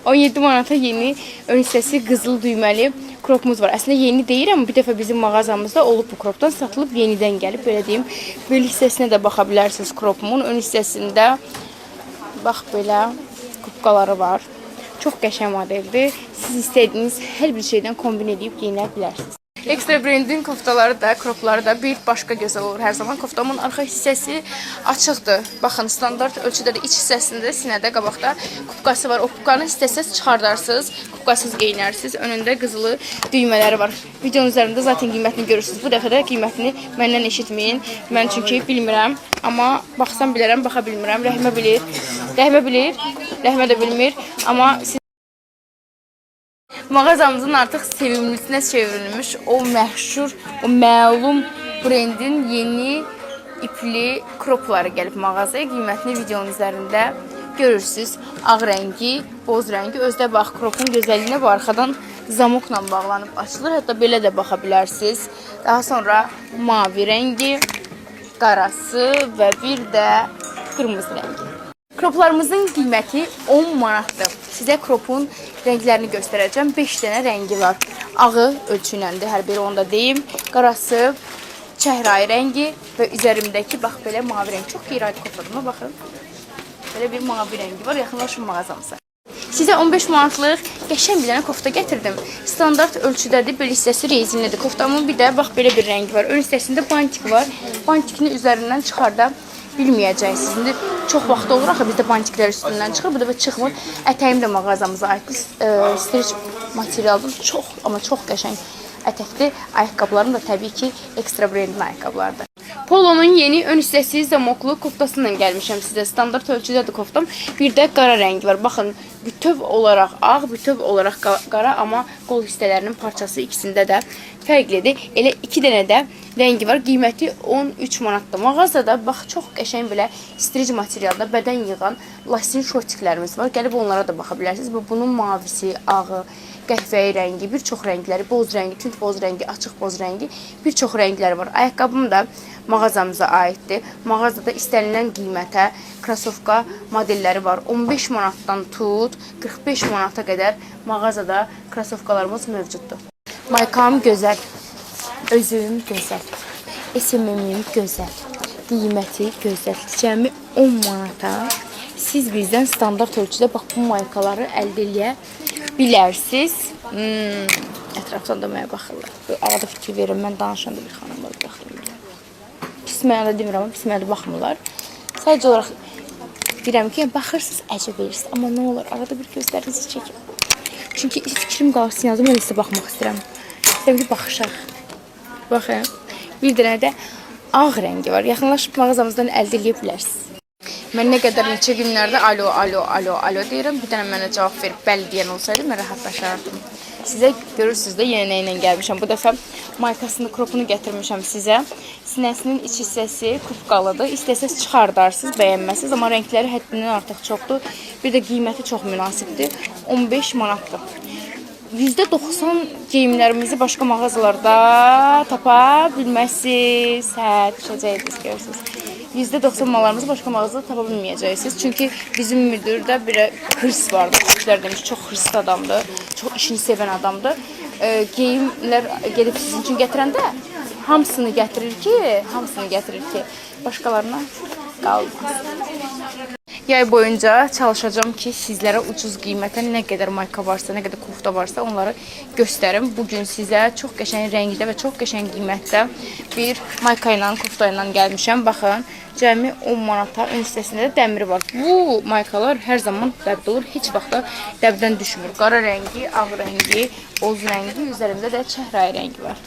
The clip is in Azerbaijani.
17 manata yeni ön hissəsi qızıl düyməli kropumuz var. Əslində yeni deyirəm, bir dəfə bizim mağazamızda olub bu kropdan satılıb, yenidən gəlib, belə deyim. Bel hissəsinə də baxa bilərsiniz kropumun. Ön hissəsində bax belə kubqaları var. Çox qəşəng modeldir. Siz istədiyiniz hər bir şeydən kombin edib geyinə bilərsiniz. Ekstra brendin koftaları da, kropları da bir başqa gözəl olur hər zaman. Koftamın arxa hissəsi açıqdır. Baxın, standart ölçüdə də iç hissəsində, sinədə, qabaqda kubqası var. O kubqanı istəsəz çıxardarsınız, kubqasız geyinərsiniz. Önündə qızılı düymələri var. Videonun üzərində zaten qiymətini görürsünüz. Bu dəfə də qiymətini məndən eşitməyin. Mən çünki bilmirəm. Amma baxsam bilərəm, baxa bilmirəm. Rəhmə bilir. Rəhmə bilir. Rəhmə də bilmir. Amma siz mağazamızın artıq sevimlisinə çevrilmiş o məşhur, o məlum brendin yeni ipli kropları gəlib mağazaya. Qiymətini videonun üzərində görürsünüz. Ağ rəngi, boz rəngi. Özdə bax, kropun gözəlliyinə bu arxadan zamokla bağlanıb açılır. Hətta belə də baxa bilərsiniz. Daha sonra mavi rəngi, qarası və bir də qırmızı rəngi. Kroplarımızın qiyməti 10 manatdır. Sizə kropun rənglərini göstərəcəm. 5 dənə rəngi var. Ağı ölçü iləndir, hər biri onu da deyim. Qarası, çəhrayı rəngi və üzərimdəki bax belə mavi rəng. Çox qeyri-adi kopladıma baxın. Belə bir mavi rəngi var. Yaxınlaşın mağazamıza. Sizə 15 manatlıq qəşəng bir dənə kofta gətirdim. Standart ölçüdədir. Bel hissəsi rezinlidir. Koftamın bir də bax belə bir rəngi var. Ön hissəsində bantik var. Bantikini üzərindən çıxarda bilməyəcəksiniz. İndi çox vaxt olur axı bizdə bantiklər üstündən çıxır. Bu dəfə çıxmır. Ətəyim də mağazamıza aiddir. Streç materialdır. Çox, amma çox qəşəng ətəkdir. Ayaqqabılarım da təbii ki ekstra brendin ayaqqabılardır. Polonun yeni ön hissəsi zamoklu koftasıyla gəlmişəm sizə. Standart ölçüdədir koftam. Bir də qara rəngi var. Baxın, bütöv olaraq ağ, bütöv olaraq qara, amma qol hissələrinin parçası ikisində də fərqlidir. Elə 2 dənə də rəngi var. Qiyməti 13 manatdır. Mağazada bax, çox qəşəng belə streç materialda bədən yığan lasin şortiklərimiz var. Gəlib onlara da baxa bilərsiniz. Bunun mavisi, ağı, qəhvəyi rəngi, bir çox rəngləri, boz rəngi, tünd boz rəngi, açıq boz rəngi, bir çox rəngləri var. Ayaqqabım da mağazamıza aiddir. Mağazada istənilən qiymətə krasovka modelləri var. 15 manatdan tut, 45 manata qədər mağazada krasovkalarımız mövcuddur. Maykam gözəl, özüm gözəl, SMM-im gözəl, qiyməti gözəl. Cəmi 10 manata siz bizdən standart ölçüdə bax bu maykaları əldə eləyə bilərsiniz. Ətrafdan da mənə baxırlar. Arada fikir verin, mən danışanda bir xanım var, baxırlar. Pis mənada demirəm, pis mənada baxmırlar. Sadəcə olaraq deyirəm ki, baxırsınız, əcəb verirsiniz. Amma nə olur, arada bir gözlərinizi çəkin. Çünki fikrim qalsın yazım, mən sizə baxmaq istəyirəm. İstəyirəm ki, baxışaq. Baxın, bir dənə də ağ rəngi var. Yaxınlaşıb mağazamızdan əldə eləyə bilərsiniz. Mən nə qədər neçə günlərdə alo deyirəm. Bir dənə mənə cavab verib bəli deyən olsaydı, mən rahatlaşardım. Sizə görürsünüz də yenə nə ilə gəlmişəm. Bu dəfə maykasını, kropunu gətirmişəm sizə. Sinəsinin iç hissəsi kubqalıdır. İstəsəz çıxardarsınız, bəyənməzsiniz. Amma rəngləri həddindən artıq çoxdur. Bir də qiyməti çox münasibdir. 15 manatdır. %90 geyimlərimizi başqa mağazalarda tapa bilməzsiniz. Hə, düşəcəksiniz, görürsünüz. %90 mallarımızı başqa mağazada tapa bilməyəcəksiniz. Çünki bizim müdürdə bir hırs vardır. Türklər demiş, çox hırslı adamdır, çox işini sevən adamdır. Geyimlər gedib sizin üçün gətirəndə hamısını gətirir ki, başqalarına qalmaz. Yay boyunca çalışacağım ki, sizlərə ucuz qiymətə nə qədər mayka varsa, nə qədər kofta varsa onları göstərim. Bugün sizə çox qəşəng rəngdə və çox qəşəng qiymətdə bir mayka ilə, kofta ilə gəlmişəm. Baxın, cəmi 10 manata ön hissəsində də dəmiri var. Bu maykalar hər zaman dəbdə olur, heç vaxtda dəbdən düşmür. Qara rəngi, ağ rəngi, boz rəngi, üzərimdə də çəhrayı rəngi var.